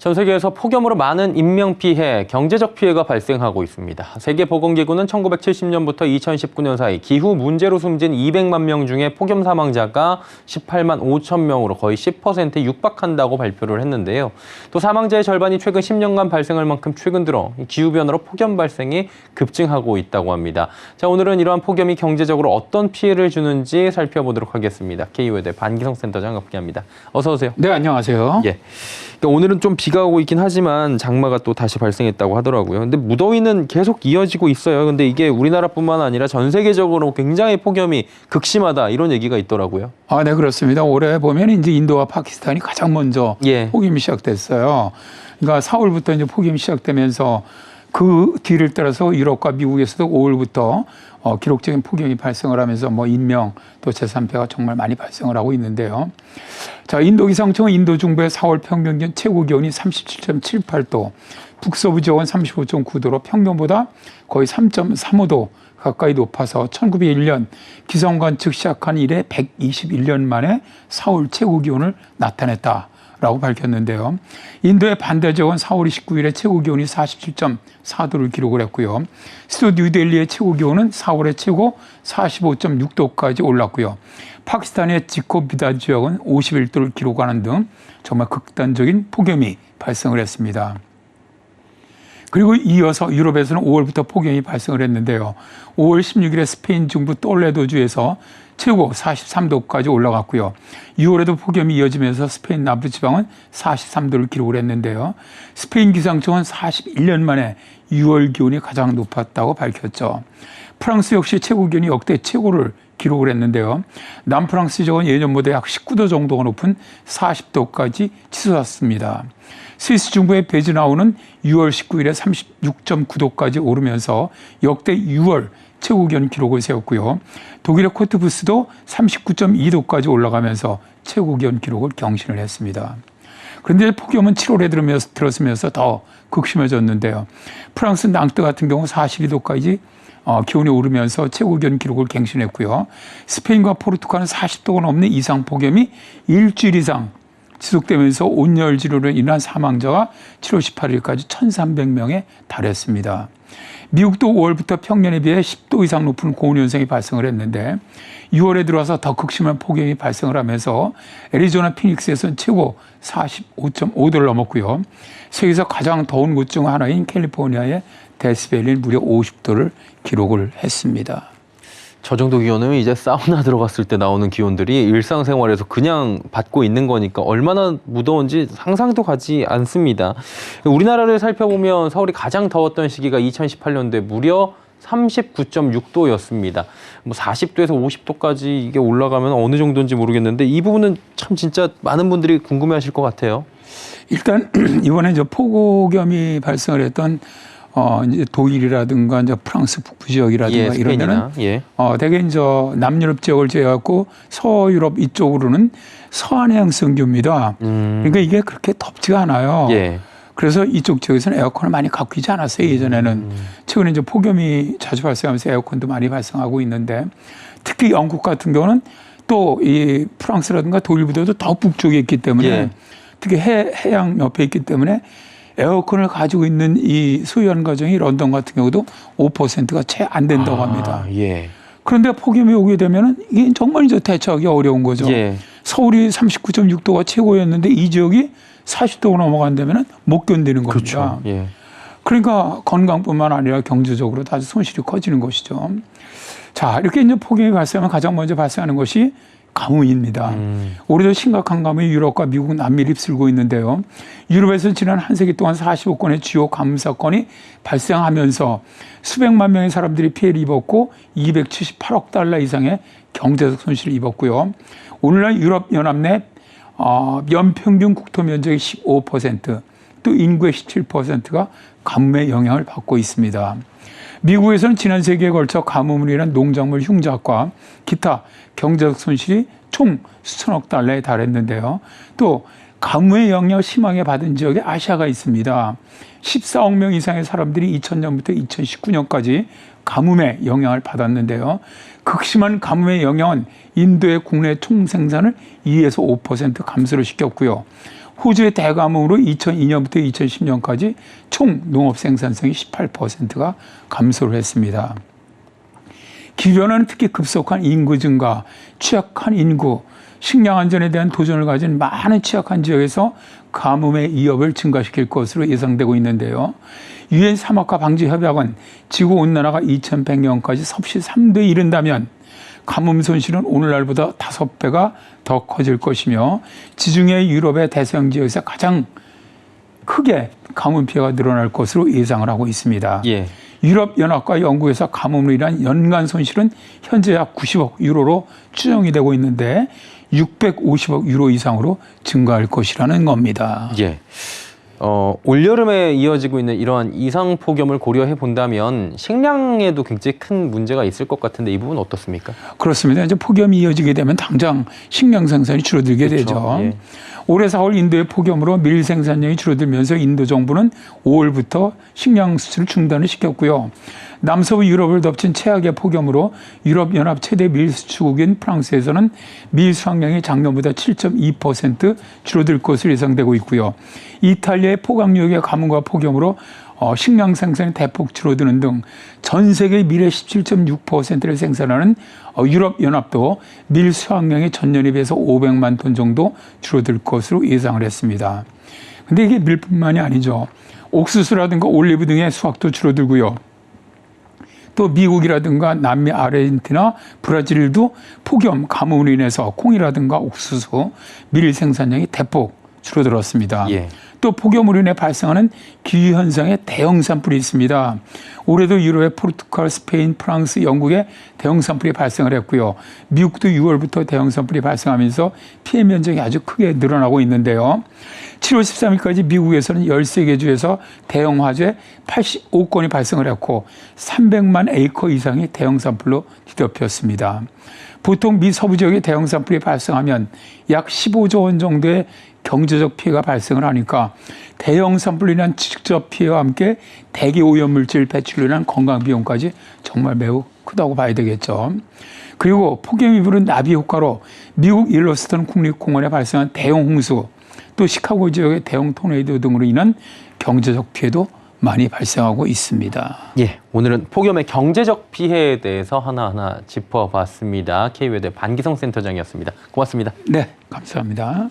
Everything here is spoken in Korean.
전 세계에서 폭염으로 많은 인명피해, 경제적 피해가 발생하고 있습니다. 세계보건기구는 1970년부터 2019년 사이 기후 문제로 숨진 200만 명 중에 폭염 사망자가 18만 5천 명으로 거의 10%에 육박한다고 발표를 했는데요. 또 사망자의 절반이 최근 10년간 발생할 만큼 최근 들어 기후변화로 폭염 발생이 급증하고 있다고 합니다. 자, 오늘은 이러한 폭염이 경제적으로 어떤 피해를 주는지 살펴보도록 하겠습니다. K외대 반기성 센터장 함께합니다. 어서 오세요. 네, 안녕하세요. 예. 그러니까 오늘은 좀 비가 오고 있긴 하지만 장마가 또 다시 발생했다고 하더라고요. 근데 무더위는 계속 이어지고 있어요. 근데 이게 우리나라뿐만 아니라 전 세계적으로 굉장히 폭염이 극심하다 이런 얘기가 있더라고요. 네, 그렇습니다. 올해 보면 이제 인도와 파키스탄이 가장 먼저 예. 폭염이 시작됐어요. 그러니까 4월부터 이제 폭염이 시작되면서 그 뒤를 따라서 유럽과 미국에서도 5월부터 기록적인 폭염이 발생을 하면서 인명 또 재산 피해가 정말 많이 발생을 하고 있는데요. 자, 인도 기상청은 인도 중부의 4월 평균 최고 기온이 37.78도, 북서부 지역은 35.9도로 평균보다 거의 3.35도 가까이 높아서 1901년 기상 관측 시작한 이래 121년 만에 4월 최고 기온을 나타냈다라고 밝혔는데요. 인도의 반대 지역은 4월 29일에 최고 기온이 47.4도를 기록을 했고요. 수도 뉴델리의 최고 기온은 4월의 최고 45.6도까지 올랐고요. 파키스탄의 지코비다 지역은 51도를 기록하는 등 정말 극단적인 폭염이 발생을 했습니다. 그리고 이어서 유럽에서는 5월부터 폭염이 발생을 했는데요. 5월 16일에 스페인 중부 똘레도주에서 최고 43도까지 올라갔고요. 6월에도 폭염이 이어지면서 스페인 남부지방은 43도를 기록을 했는데요. 스페인 기상청은 41년 만에 6월 기온이 가장 높았다고 밝혔죠. 프랑스 역시 최고 기온이 역대 최고를 기록을 했는데요. 남프랑스 지역은 예년보다 약 19도 정도가 높은 40도까지 치솟았습니다. 스위스 중부의 베즈나우는 6월 19일에 36.9도까지 오르면서 역대 6월 최고 기온 기록을 세웠고요. 독일의 코트부스도 39.2도까지 올라가면서 최고 기온 기록을 경신을 했습니다. 그런데 폭염은 7월에 들어서면서 더 극심해졌는데요. 프랑스 낭뜨 같은 경우 42도까지 기온이 오르면서 최고 기온 기록을 갱신했고요. 스페인과 포르투갈은 40도가 넘는 이상 폭염이 일주일 이상 지속되면서 온열질환으로 인한 사망자가 7월 18일까지 1,300명에 달했습니다. 미국도 5월부터 평년에 비해 10도 이상 높은 고온현상이 발생을 했는데 6월에 들어와서 더 극심한 폭염이 발생을 하면서 애리조나 피닉스에서는 최고 45.5도를 넘었고요. 세계에서 가장 더운 곳 중 하나인 캘리포니아의 데스밸리는 무려 50도를 기록을 했습니다. 저 정도 기온이면 이제 사우나 들어갔을 때 나오는 기온들이 일상생활에서 그냥 받고 있는 거니까 얼마나 무더운지 상상도 가지 않습니다. 우리나라를 살펴보면 서울이 가장 더웠던 시기가 2018년도에 무려 39.6도였습니다. 40도에서 50도까지 이게 올라가면 어느 정도인지 모르겠는데 이 부분은 참 진짜 많은 분들이 궁금해하실 것 같아요. 일단 이번에 폭염이 발생을 했던 이제 독일이라든가 이제 프랑스 북부 지역이라든가 이러면은 대개 이제 남유럽 지역을 제외하고 서유럽 이쪽으로는 서한해양성교입니다. 그러니까 이게 그렇게 덥지가 않아요. 그래서 이쪽 지역에서는 에어컨을 많이 갖고 있지 않았어요, 예전에는. 최근에 이제 폭염이 자주 발생하면서 에어컨도 많이 발생하고 있는데 특히 영국 같은 경우는 또 이 프랑스라든가 독일보다도 더 북쪽에 있기 때문에 특히 해양 옆에 있기 때문에 에어컨을 가지고 있는 이 소유하는 가정이 런던 같은 경우도 5%가 채 안 된다고 합니다. 그런데 폭염이 오게 되면 이게 정말 이제 대처하기 어려운 거죠. 서울이 39.6도가 최고였는데 이 지역이 40도가 넘어간다면 못 견디는 겁니다. 그렇죠. 그러니까 건강뿐만 아니라 경제적으로 아주 손실이 커지는 것이죠. 자, 이렇게 이제 폭염이 발생하면 가장 먼저 발생하는 것이 가뭄입니다. 올해도 심각한 가뭄이 유럽과 미국, 남미를 휩쓸고 있는데요. 유럽에서는 지난 한 세기 동안 45건의 주요 가뭄 사건이 발생하면서 수백만 명의 사람들이 피해를 입었고 278억 달러 이상의 경제적 손실을 입었고요. 오늘날 유럽연합 내 연평균 국토 면적의 15%, 또 인구의 17%가 가뭄의 영향을 받고 있습니다. 미국에서는 지난 세기에 걸쳐 가뭄으로 인한 농작물 흉작과 기타 경제적 손실이 총 수천억 달러에 달했는데요. 또 가뭄의 영향을 심하게 받은 지역에 아시아가 있습니다. 14억 명 이상의 사람들이 2000년부터 2019년까지 가뭄의 영향을 받았는데요. 극심한 가뭄의 영향은 인도의 국내 총생산을 2에서 5% 감소를 시켰고요. 호주의 대가뭄으로 2002년부터 2010년까지 총 농업 생산성이 18%가 감소를 했습니다. 기변화는 특히 급속한 인구 증가, 취약한 인구, 식량 안전에 대한 도전을 가진 많은 취약한 지역에서 가뭄의 위협을 증가시킬 것으로 예상되고 있는데요. 유엔 사막화 방지 협약은 지구 온난화가 2100년까지 섭씨 3도에 이른다면 가뭄 손실은 오늘날보다 5배가 더 커질 것이며 지중해 유럽의 대서양 지역에서 가장 크게 가뭄 피해가 늘어날 것으로 예상을 하고 있습니다. 예. 유럽연합과 영국에서 가뭄으로 인한 연간 손실은 현재 약 90억 유로로 추정이 되고 있는데 650억 유로 이상으로 증가할 것이라는 겁니다. 예. 올여름에 이어지고 있는 이러한 이상 폭염을 고려해 본다면 식량에도 굉장히 큰 문제가 있을 것 같은데 이 부분 어떻습니까? 그렇습니다. 이제 폭염이 이어지게 되면 당장 식량 생산이 줄어들게 그렇죠. 되죠. 예. 올해 4월 인도의 폭염으로 밀 생산량이 줄어들면서 인도 정부는 5월부터 식량 수출을 중단을 시켰고요. 남서부 유럽을 덮친 최악의 폭염으로 유럽연합 최대 밀 수출국인 프랑스에서는 밀 수확량이 작년보다 7.2% 줄어들 것으로 예상되고 있고요. 이탈리아의 포강유역의 가뭄과 폭염으로 식량 생산이 대폭 줄어드는 등 전 세계 밀의 17.6%를 생산하는 유럽연합도 밀 수확량이 전년에 비해서 500만 톤 정도 줄어들 것으로 예상을 했습니다. 근데 이게 밀뿐만이 아니죠. 옥수수라든가 올리브 등의 수확도 줄어들고요. 또 미국이라든가 남미, 아르헨티나, 브라질도 폭염, 가뭄으로 인해서 콩이라든가 옥수수, 밀 생산량이 대폭 줄어들었습니다. 예. 또 폭염으로 인해 발생하는 기후현상의 대형 산불이 있습니다. 올해도 유럽의 포르투갈, 스페인, 프랑스, 영국에 대형 산불이 발생을 했고요. 미국도 6월부터 대형 산불이 발생하면서 피해 면적이 아주 크게 늘어나고 있는데요. 7월 13일까지 미국에서는 13개 주에서 대형 화재 85건이 발생을 했고 300만 에이커 이상이 대형 산불로 뒤덮였습니다. 보통 미 서부 지역에 대형 산불이 발생하면 약 15조 원 정도의 경제적 피해가 발생을 하니까 대형 산불로 인한 직접 피해와 함께 대기 오염물질 배출로 인한 건강 비용까지 정말 매우 크다고 봐야 되겠죠. 그리고 폭염이 부른 나비 효과로 미국 일러스턴 국립공원에 발생한 대형 홍수, 또 시카고 지역의 대형 토네이도 등으로 인한 경제적 피해도 많이 발생하고 있습니다. 예, 오늘은 폭염의 경제적 피해에 대해서 하나하나 짚어봤습니다. K외대 반기성 센터장이었습니다. 고맙습니다. 네, 감사합니다.